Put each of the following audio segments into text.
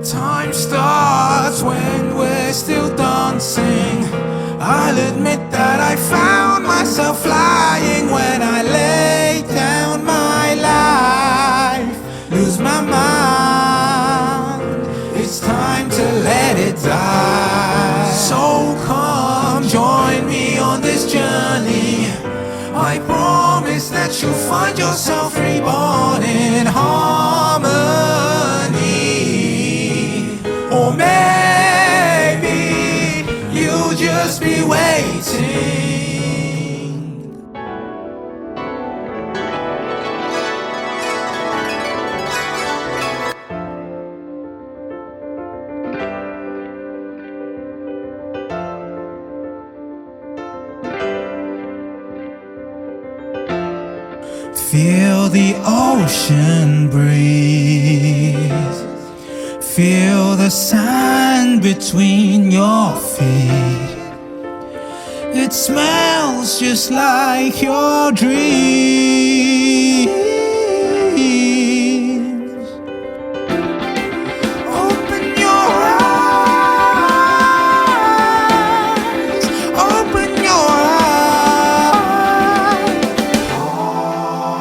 Time starts when we're still dancing. I'll admit that I found myself flying when I lay down my life, lose my mind. It's time to let it die. So come join me on this journey. I promise that you'll find yourself reborn in harmony. Or maybe you'll just be waiting. Feel the ocean breeze. Feel the sand between your feet. It smells just like your dreams. Open your eyes. Open your eyes.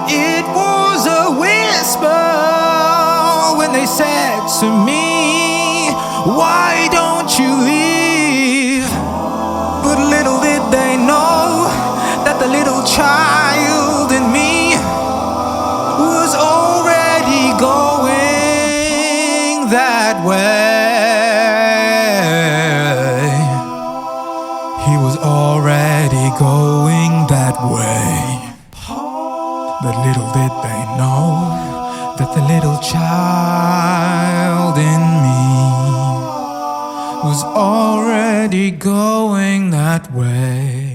It was a whisper when they said to me, why don't you leave? But little did they know that the little child in me was already going that way. He was already going that way. But little did they know that the little child in me was already going that way.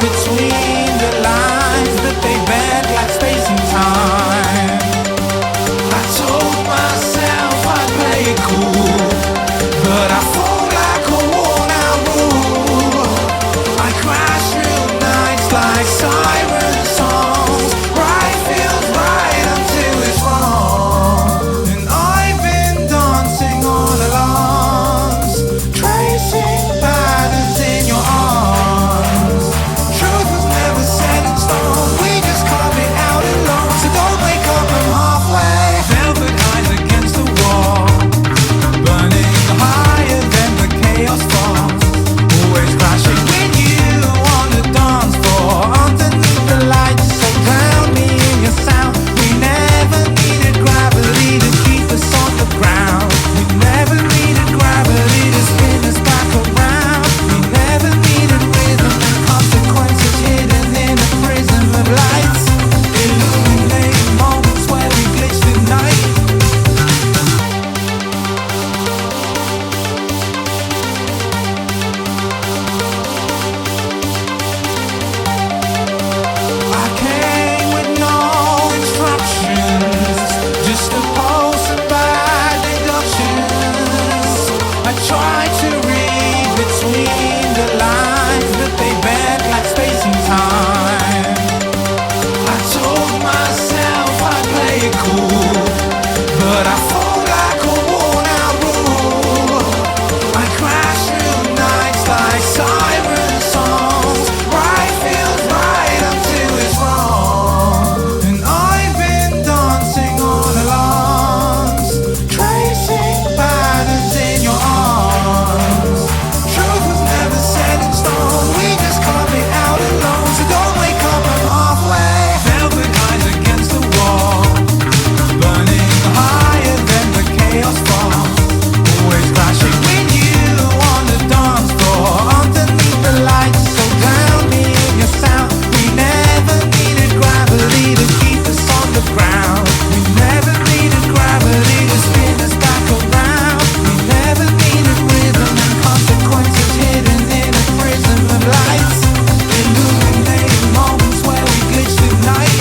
between the lines that they bend like space and time. I told myself I'd play it cool, but I fall like a worn-out rule. I crash through nights like siren songs. Right feels right until it's wrong, and I've been dancing all along, tracing patterns in your arms. Truth was never set in stone, we just carved it out alone. So don't wake up, I'm halfway. Velvet eyes against the wall, burning higher than the chaos falls. Always crashing with you on the dance floor, underneath the lights, so drown me in your sound. We never needed gravity to keep us on the ground. We never needed gravity to spin us back around. We never needed rhythm and consequences hidden in a prism of lights, illuminating moments where we glitched at night. I came with no instructions, just a pulse and bad deductions. I tried to read between the lines, but they bend like space and time. I told myself I'd play it cool, but I fall like a worn-out rule. I crash through nights like siren songs. Right feels right until it's wrong, and I've been dancing all along, tracing patterns in your arms. Truth was never set in stone, we just carved it out alone. So don't wake up, I'm halfway. Velvet eyes against the wall, burning higher than the chaos falls. Always crashing with you on the dance floor, underneath the lights, so drown me in your sound. We never needed gravity to keep us on the ground. We never needed gravity to spin us back around. We never needed rhythm and consequences hidden in a prism of lights, illuminating moments where we glitched at night.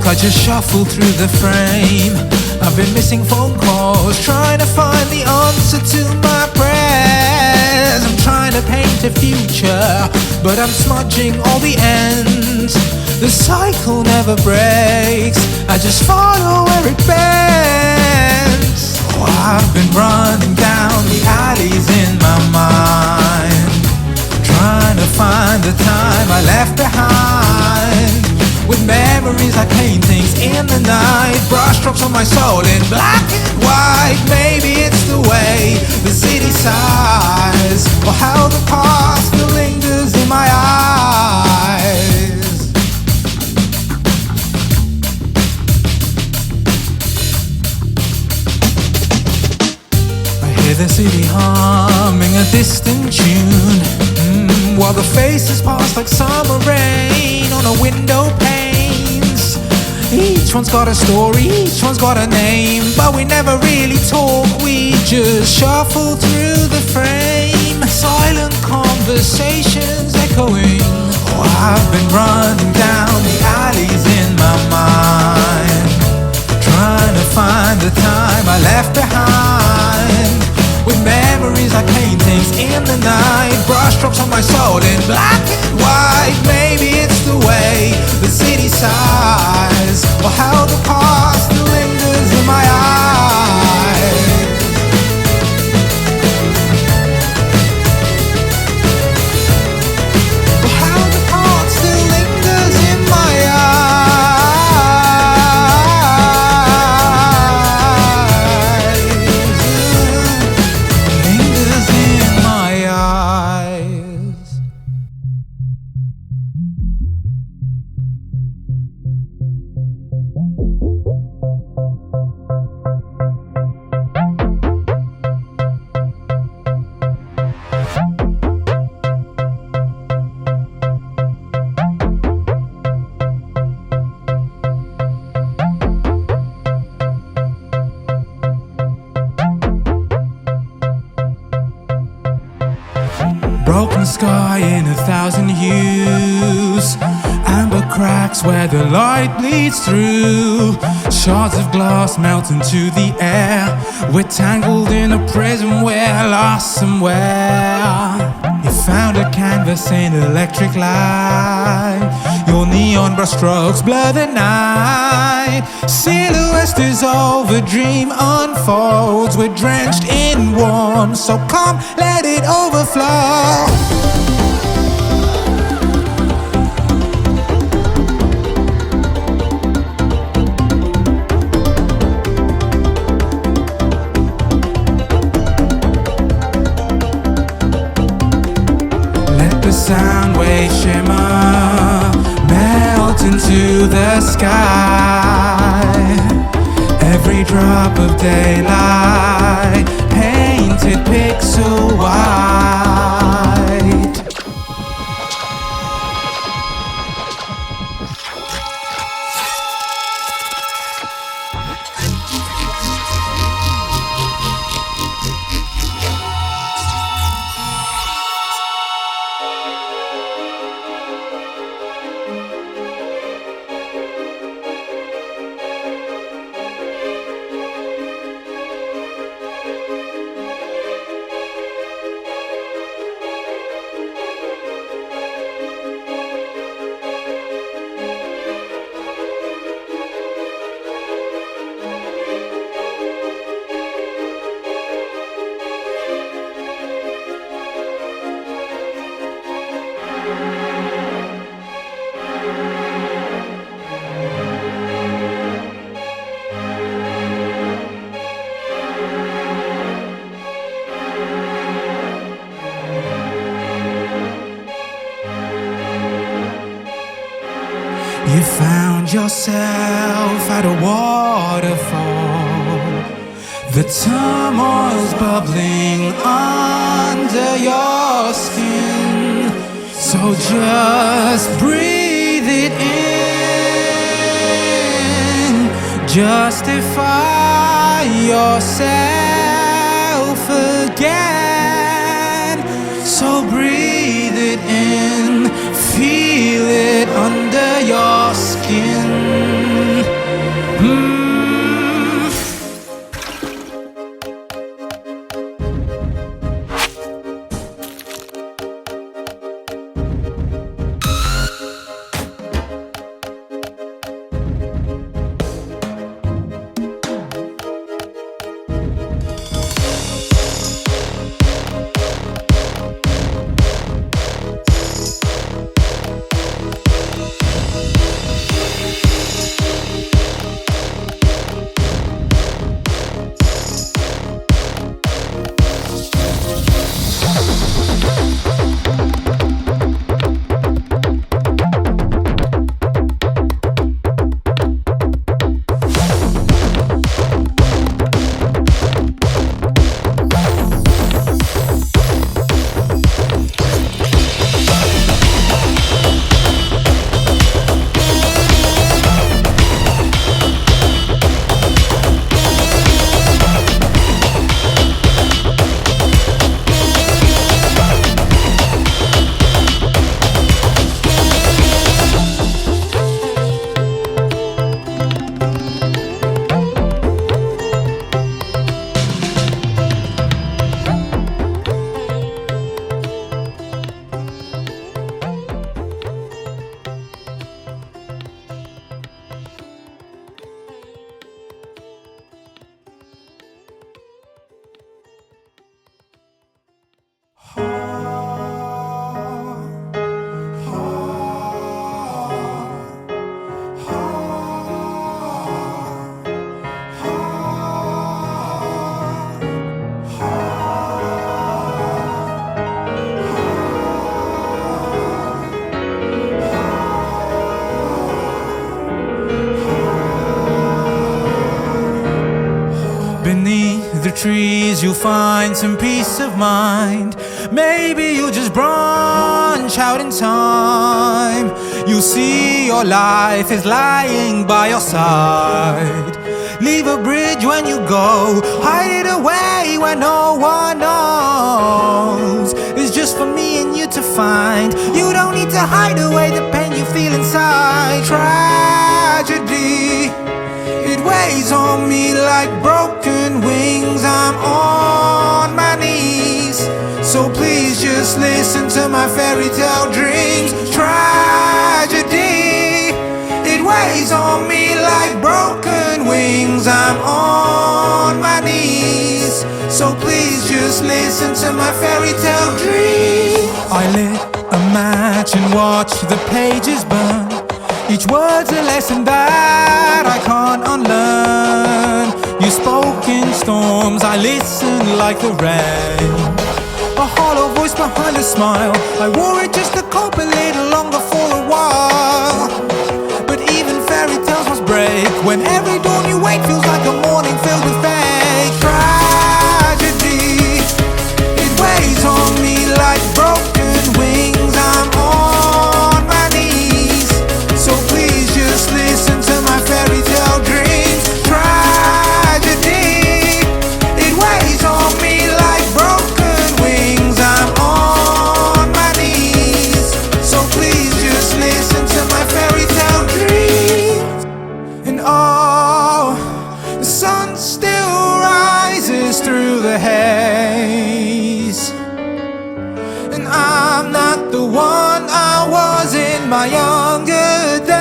I just shuffle through the frame. I've been missing phone calls, trying to find the answer to my prayers. I'm trying to paint a future, but I'm smudging all the ends. The cycle never breaks, I just follow where it bends. Oh, I've been running down the alleys in my mind, trying to find the time I left behind. With memories like paintings in the night, brushstrokes on my soul in black and white. Maybe it's the way the city sighs, or how the past still lingers in my eyes. I hear the city humming a distant tune, while the faces pass like summer rain on a window panes. Each one's got a story, each one's got a name, but we never really talk, we just shuffle through the frame. Silent conversations echoing. Oh, I've been running down the alleys in my mind, trying to find the time I left behind. With memories like paintings in the night, brushstrokes on my soul in black and white. Maybe it's the way the city sighs, or how the past still lingers in my eyes. Broken sky in 1,000 hues, amber cracks where the light bleeds through. Shards of glass melt into the air. We're tangled in a prism, we're lost somewhere. You found a canvas in electric light. Your neon brush strokes blur the night. Silhouettes dissolve, a dream unfolds. We're drenched in warmth, so come let it overflow. The sound wave shimmer, melt into the sky. Every drop of daylight, painted pixel white. You found yourself at a waterfall. The turmoil's bubbling under your skin. So just breathe it in. Justify yourself again. So breathe it in. Feel it under your skin. Beneath the trees you'll find some peace of mind. Maybe you'll just branch out in time. You'll see your life is lying by your side. Leave a bridge when you go, hide it away where no one knows. It's just for me and find. You don't need to hide away the pain you feel inside. Tragedy, it weighs on me like broken wings. I'm on my knees, so please just listen to my fairy tale dreams. Tragedy, it weighs on me like broken wings. I'm on my knees, so please just listen to my fairy tale dreams. I lit a match and watched the pages burn. Each word's a lesson that I can't unlearn. You spoke in storms, I listened like the rain. A hollow voice behind a smile, I wore it just to cope a little longer for a while. But even fairy tales must break when every dawn you wake feels like a morning filled with fake. Tragedy, it weighs on me like broken wings. I'm on my knees, so please just listen to my fairy tale dreams. Tragedy, it weighs on me like broken wings. I'm on my knees, so please just listen to my fairy tale dreams. And oh, the sun still rises through the haze, and I'm not the one I was in my younger days.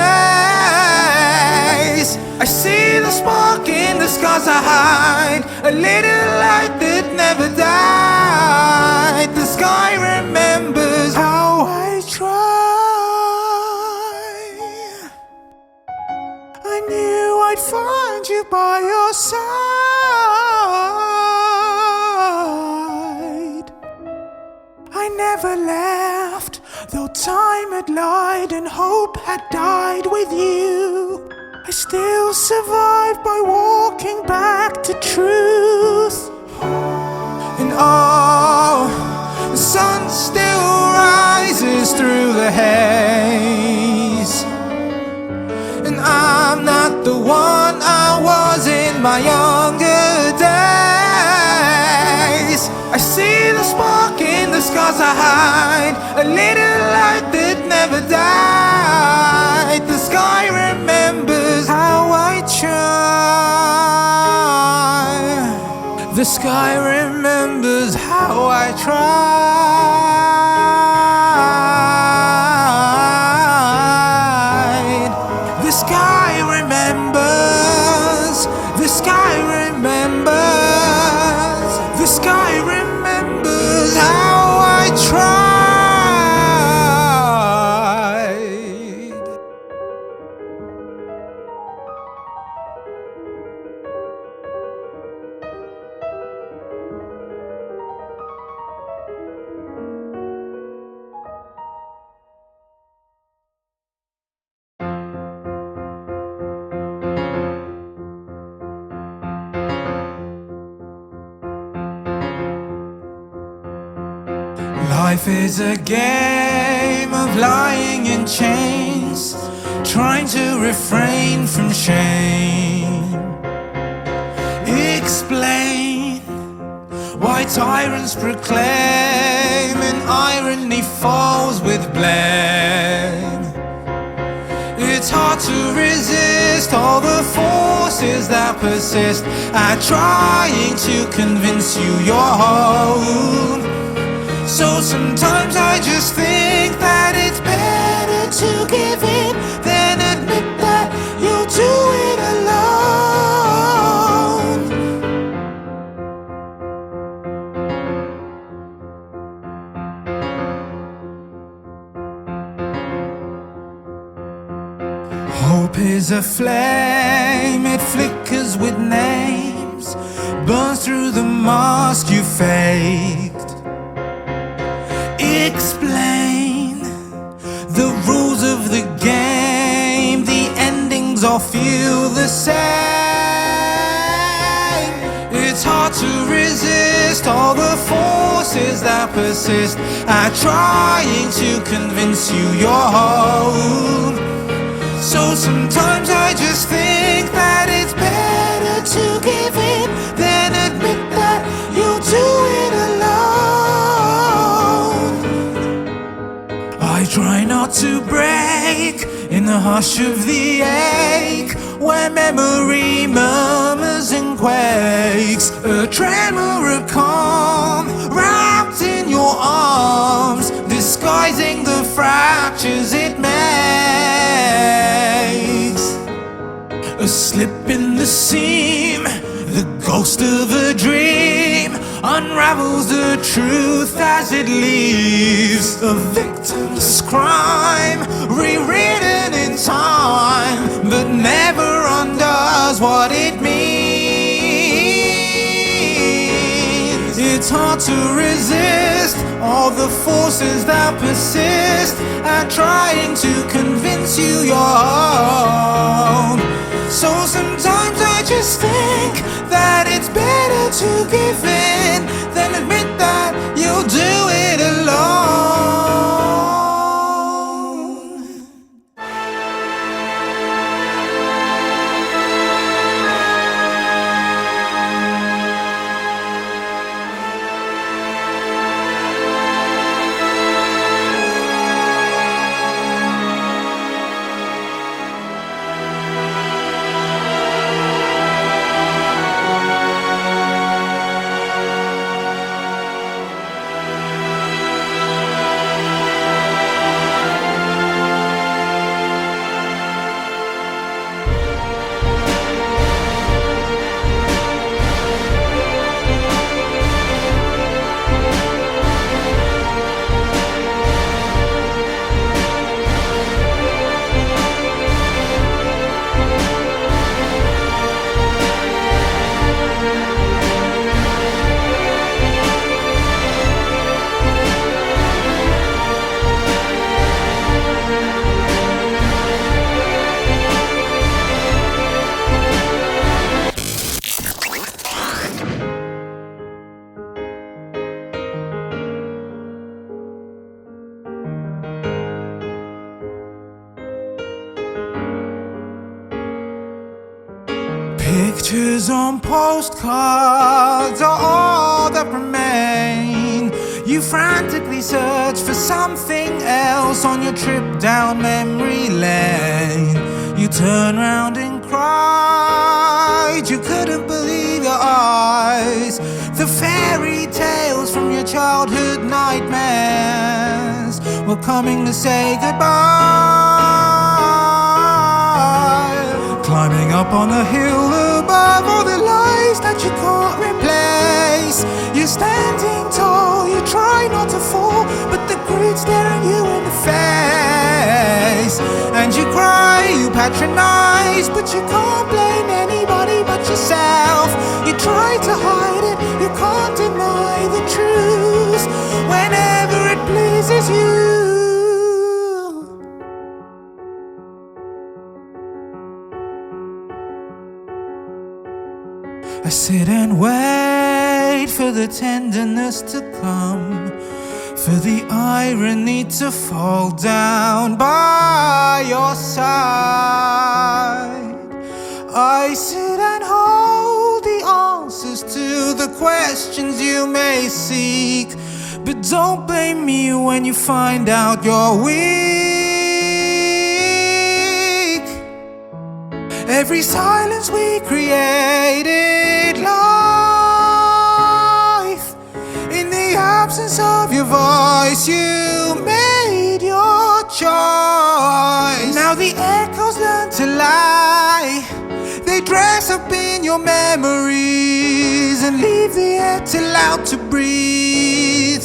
I see the spark in the scars I hide, a little light that never died. The sky remembers how I tried. I knew I'd find you by your side. I never left, though time had lied and hope had died with you. I still survived by walking back to truth. And oh, the sun still rises through the haze, and I'm not the one I was in my younger days. I see the spark in the scars I hide, a little light that never died. The sky remembers how I tried. The sky remembers how I tried. The sky remembers. The sky remembers. The sky remembers how I tried. Life is a game of lying in chains, trying to refrain from shame. Explain why tyrants proclaim and irony falls with blame. It's hard to resist all the forces that persist at trying to convince you you're home. So sometimes I just think that it's better to give in than admit that you'll do it alone. Hope is a flame, it flickers with names, burns through the mask you faked. Explain the rules of the game, the endings all feel the same. It's hard to resist all the forces that persist at trying to convince you you're home. So sometimes I just think that it's better to give in than admit that you'll do it alone. to break in the hush of the ache, where memory murmurs and quakes. A tremor of calm wrapped in your arms, disguising the fractures it makes. A slip in the seam, the ghost of a dream unravels the truth as it leaves. A victim's crime rewritten in time, but never undoes what it means. It's hard to resist all the forces that persist at trying to convince you you're own. So sometimes I just think that it's better to give in than admit that you'll do it alone. Pictures on postcards are all that remain. You frantically search for something else on your trip down memory lane. You turn round and cried, you couldn't believe your eyes. The fairy tales from your childhood nightmares were coming to say goodbye. Climbing up on a hill above all the lies that you can't replace. You're standing tall, you try not to fall, but the greed's staring you in the face. And you cry, you patronize, but you can't blame anybody but yourself. You try to hide it, you can't deny the truth whenever it pleases you. I sit and wait for the tenderness to come, for the irony to fall down by your side. I sit and hold the answers to the questions you may seek, but don't blame me when you find out you're weak. Every silence we created life. In the absence of your voice, you made your choice. Now the echoes learn to lie. They dress up in your memories and leave the air too loud to breathe.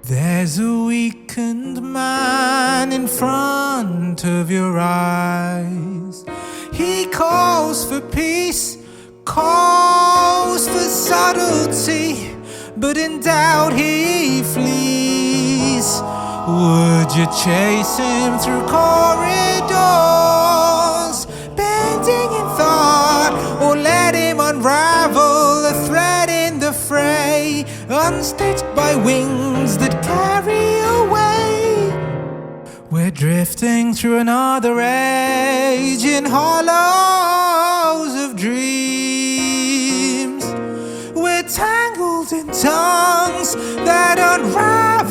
There's a weakened man in front of your eyes. He calls for peace, calls for subtlety, but in doubt he flees. Would you chase him through corridors, bending in thought, or let him unravel a thread in the fray, unstitched by wings that carry away? We're drifting through another age in hollows of dreams. We're tangled in tongues that unravel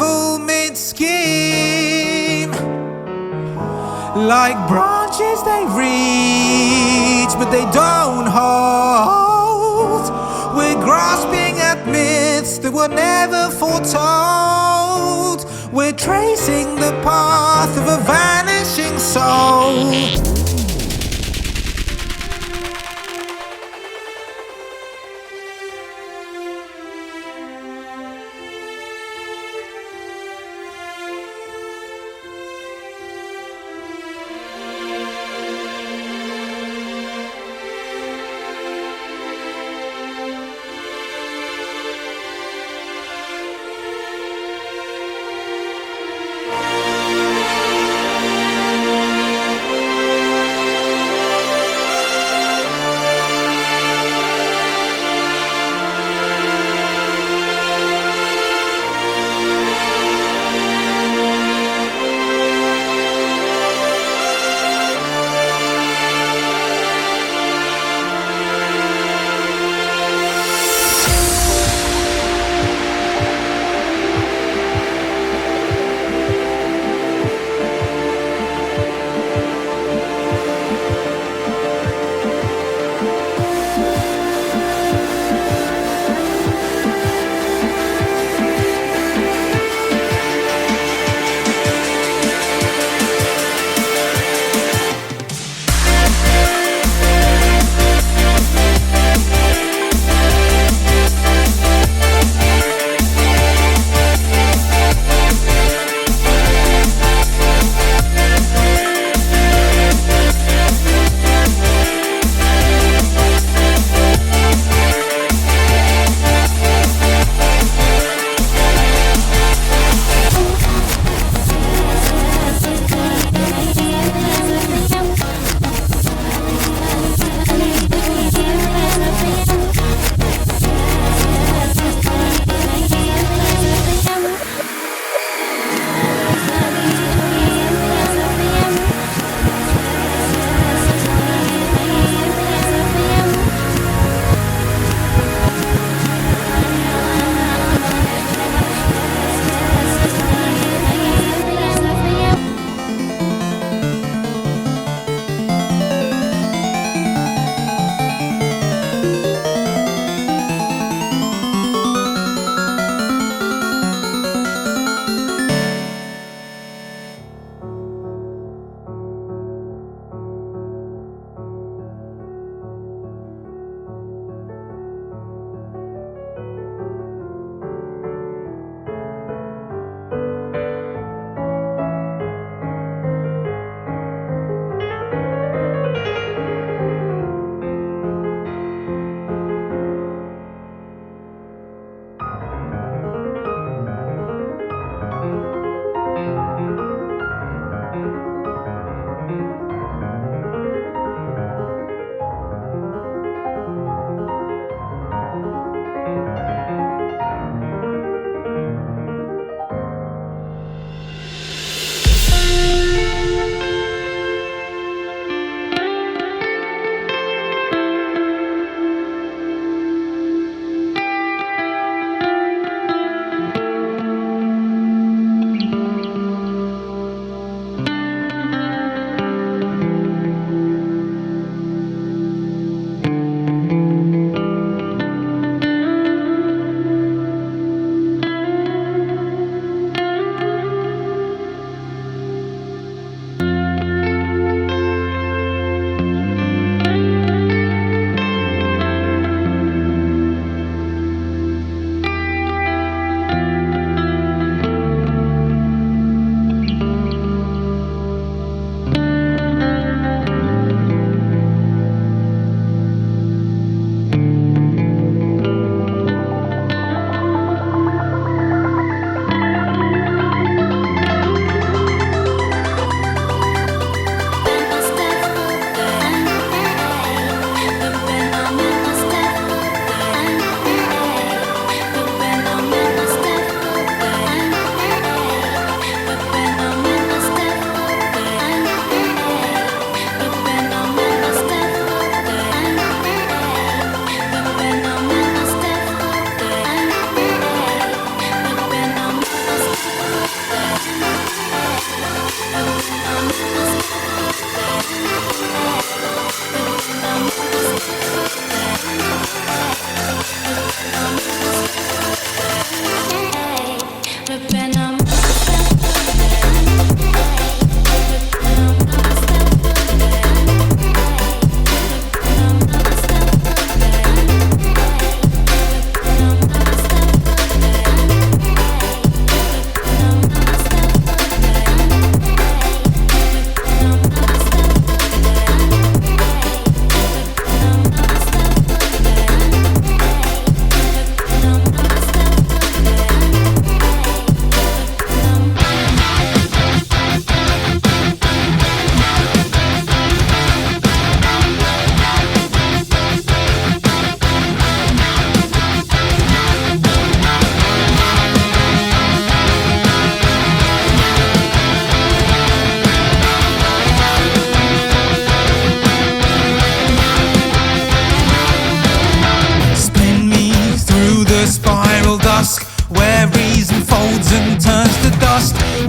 Like branches they reach, but they don't hold. We're grasping at myths that were never foretold. We're tracing the path of a vanishing soul.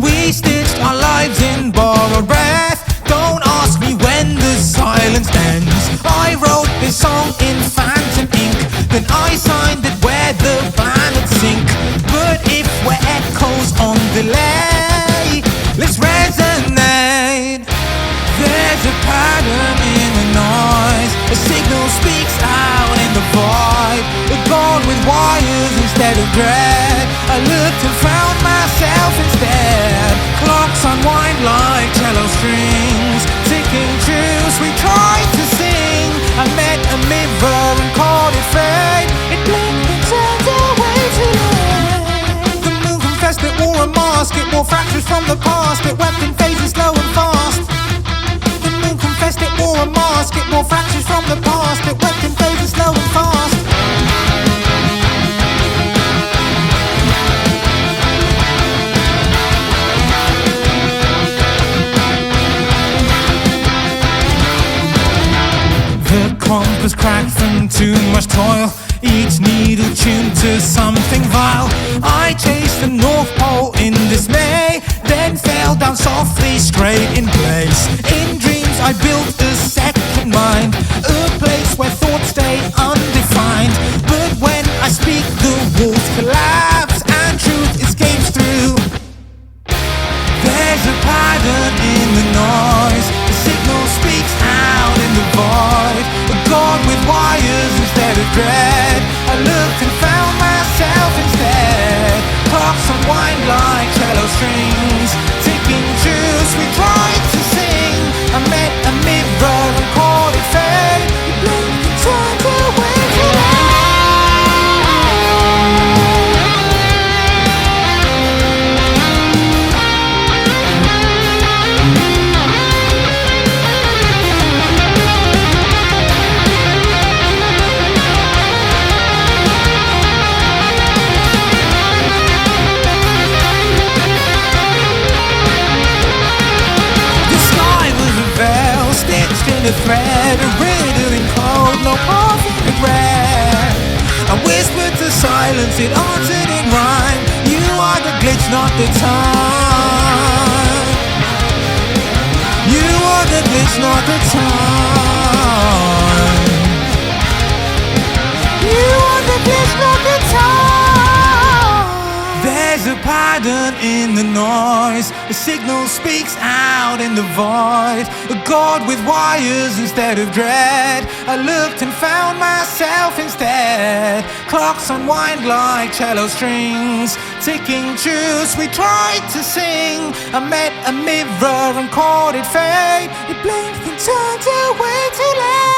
We stitched our lives in borrowed breath. Don't ask me when the silence ends. I wrote this song in phantom ink, then I signed it where the planets sink. But if we're echoes on delay, let's resonate. There's a pattern in the noise, a signal speaks out in the void. A god with wires instead of dread. I looked and found myself instead. Clocks unwind like cello strings, ticking truths we tried to sing. I met a mirror and called it fate. It blinked and turned away too late. The moon confessed it wore a mask. It wore fractures from the past. It wept in phases slow and fast. The moon confessed it wore a mask. It wore fractures from the past. It wept in phases slow and fast. The compass cracked from too much toil, each needle tuned to something vile. I chased the North Pole in dismay, then fell down softly straight in place. In dreams I built a second mind, a place where thoughts stay undefined. But when I speak the walls collapse and truth escapes through. There's a pattern in the noise, the signal speaks out in the void. A god with wires instead of dread. I looked and found myself instead. Clocks unwind like cello strings, ticking truths we tried to sing. I met a mirror and called it fate. It blinked and turned away too late. Stitched in a thread, a riddle in code, no perfect read. I whispered to silence, it answered in rhyme. You are the glitch, not the time. You are the glitch, not the time. You are the glitch, not the time. There's a pattern in the noise, a signal speaks out in the void. A god with wires instead of dread. I looked and found myself instead. Clocks unwind like cello strings, ticking truths we tried to sing. I met a mirror and called it fate. It blinked and turned away too late.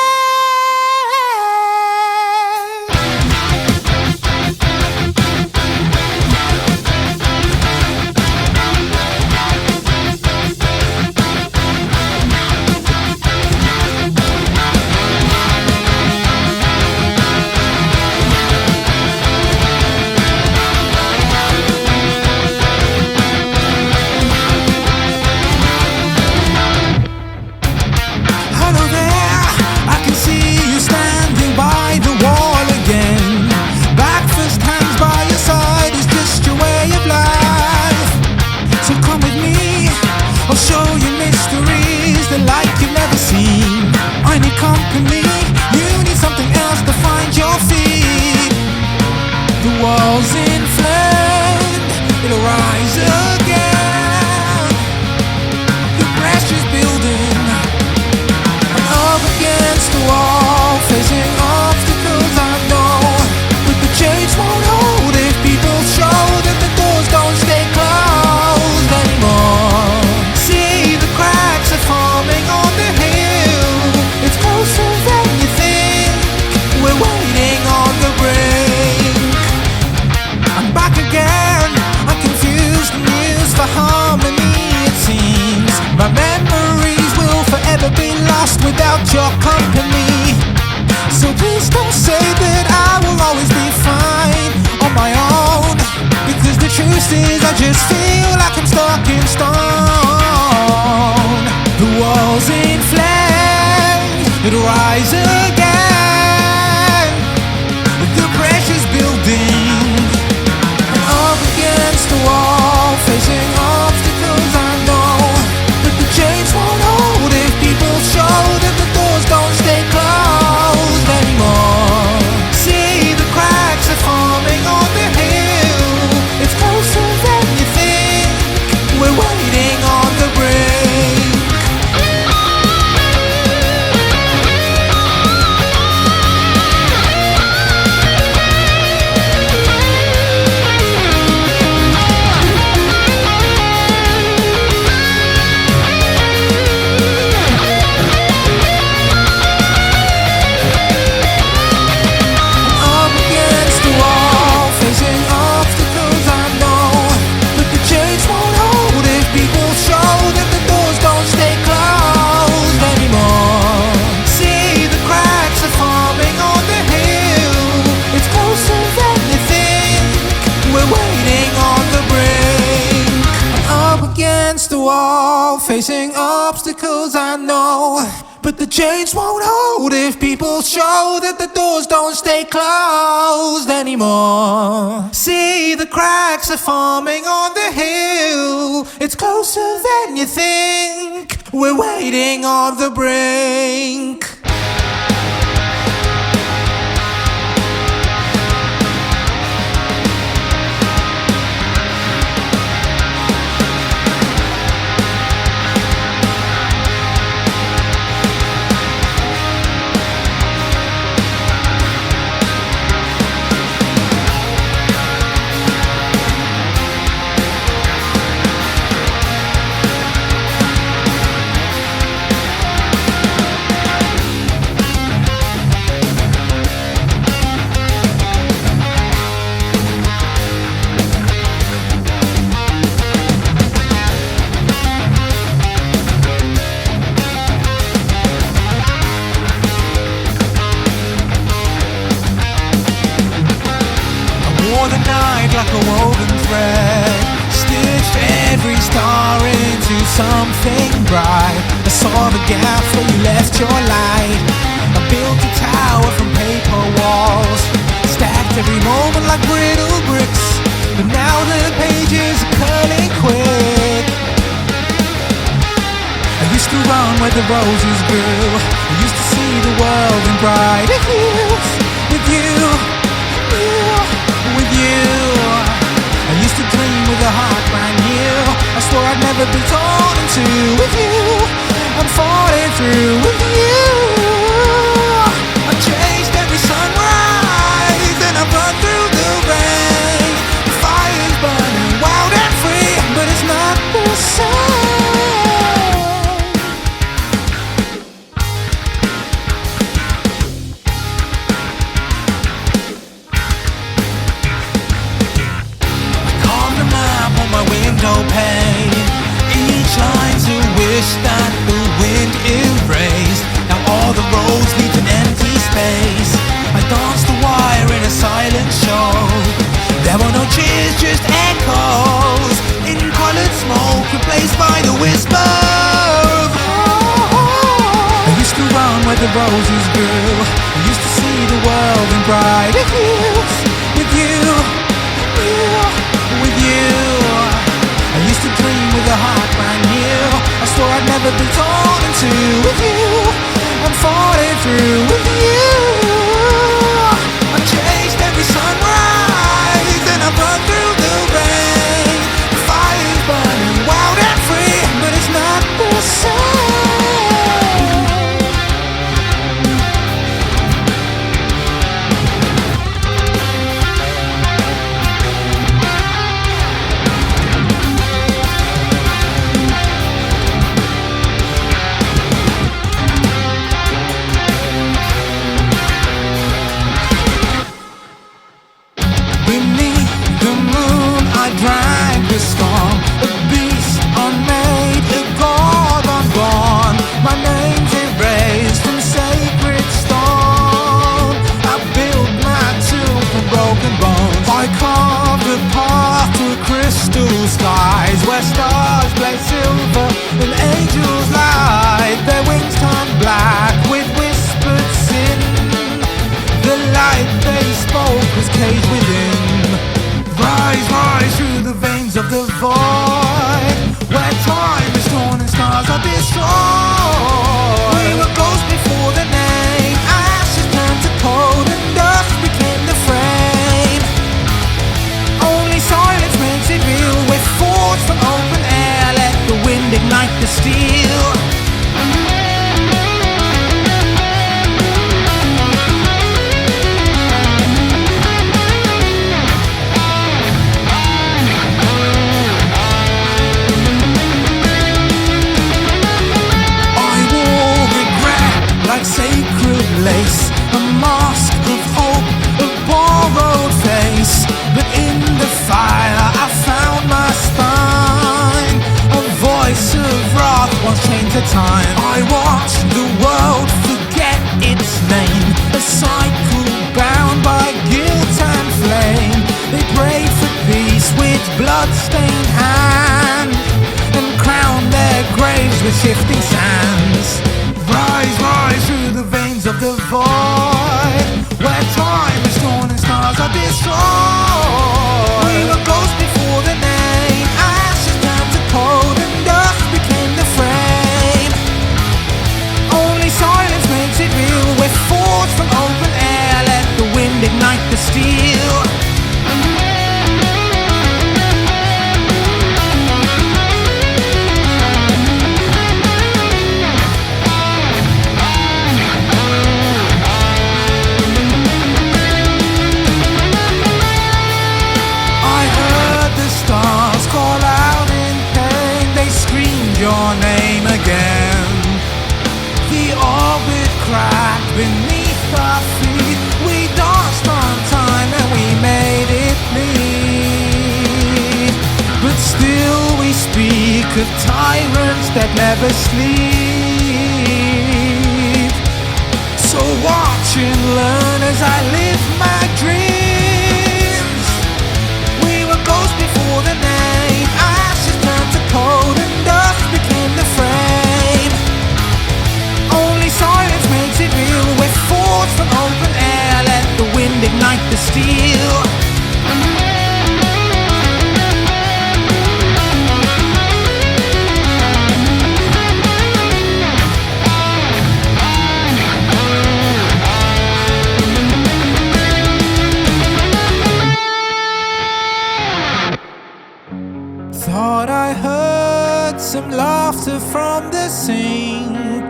Walls in flame, it'll rise again. The pressure's building. I'm up against the wall, facing obstacles I know. But the chains won't hold if people show that the doors don't stay closed anymore. See, the cracks are forming on the hill. It's closer than you think. We're waiting on the brink. Back again, I confuse the news for harmony, it seems. My memories will forever be lost without your company. So please don't say that I will always be fine on my own, because the truth is I just feel like I'm stuck in stone. The walls in flames, it'll rise again. The pressure's building. Up against the wall, facing obstacles wall, facing obstacles I know. But the chains won't hold if people show that the doors don't stay closed anymore. See, the cracks are forming on the hill. It's closer than you think. We're waiting on the brink. The night like a woven thread, stitched every star into something bright. I saw the gaps where you left your light. I built a tower from paper walls, stacked every moment like brittle bricks. But now the pages are curling quick. I used to run where the roses grew. I used to see the world in brighter hues. With you, with you, I used to dream with a heart brand new. I swore I'd never be torn in two. With you, I'm falling through. With you, I chased every sunrise, and I run through the rain. The fire's burning wild and free, but it's not the same. Window pane, each line's a wish that the wind erased. Now all the roads lead to empty space. I danced the wire in a silent show. There were no cheers, just echoes in colored smoke, replaced by the whisper of I used to run where the roses grew. I used to see the world in brighter hues. With you, with you, I used to dream with a heart brand new. I swore I'd never be torn in two. With you, I'm falling through. With you, I chased every sunrise, and I run through the rain. The fire's burning wild and free, but it's not the same. Skies where stars blaze silver and angels light. Their wings turn black with whispered sin. The light they spoke was caged within. Rise, rise through the veins of the void, where time is torn and stars are destroyed. We were ghosts before the name. Ashes turned to cold and dust became the frame. Only silence makes it real. With force from open air, let the wind ignite the steel. I wore regret like sacred lace, a mask of hope, a borrowed face. But in the fire I found my spine. A voice of wrath once changed the time. I watched the world forget its name. A cycle bound by guilt and flame. They prayed for peace with blood-stained hand, and crowned with shifting sands. Rise, rise through the veins of the void, where time is torn and stars are destroyed. We were ghosts before the name, ashes turned to cold and dust became the frame. Only silence makes it real, we're forged from open air, let the wind ignite the steel. Your name again. The orbit cracked beneath our feet. We danced on time and we made it bleed. But still we speak of tyrants that never sleep. So watch and learn as I live my dreams. We were ghosts before the name, ashes turned to cold and dust became the frame. Only silence makes it real, we're forged from open air, let the wind ignite the steel. Thought I heard some laughter from the sink,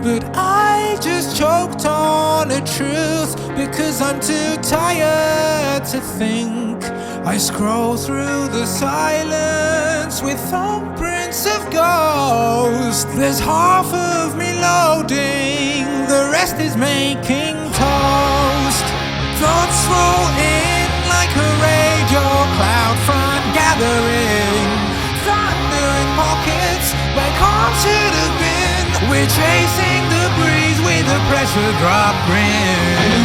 but I just choked on the truth because I'm too tired to think. I scroll through the silence with thumbprints of ghosts. There's half of me loading, the rest is making toast. Thoughts roll in like a radio cloud front gathering, thunder in pockets where calm should have been. We're chasing the breeze with a pressure drop grin.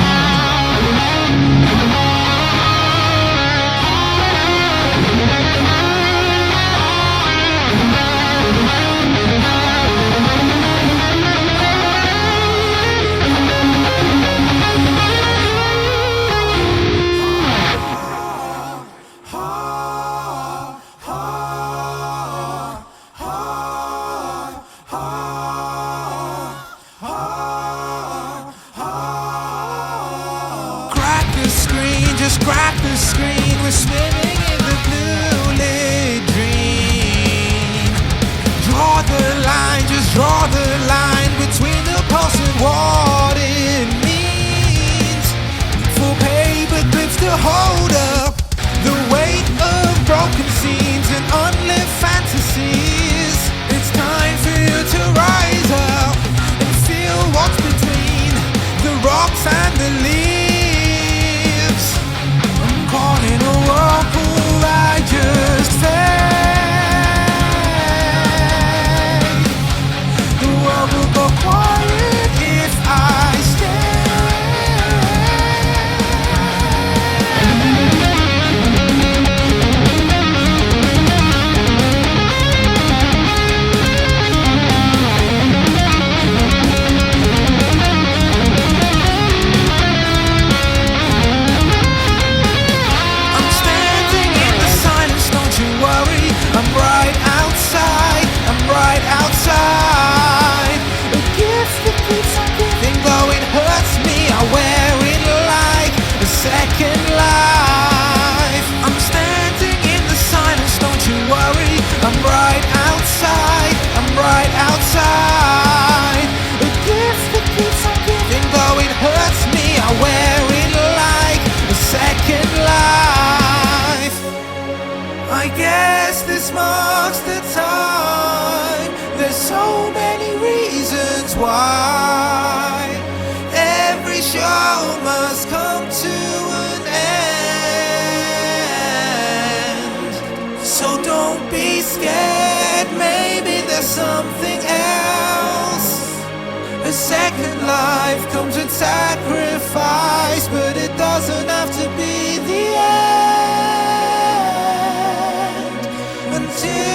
Just crack the screen, we're swimming in the blue lit dream. Draw the line, just draw the line between the pulse and what it means. For paper clips to hold up the weight of broken scenes and unlived fantasies. It's time for you to rise up and feel what's between the rocks and the leaves. Caught in a whirlpool, I just fade. The world will go quiet if I outside, a gift that keeps on giving, though it hurts me, I wear it like a second life. I'm standing in the silence, don't you worry, I'm right outside, I'm right outside, a gift that keeps on giving, though it hurts me, I wear it like a second life. I guess this marks the time. There's so many reasons why every show must come to an end. So don't be scared, maybe there's something else. A second life comes with sacrifice, but it doesn't have to be the end. Until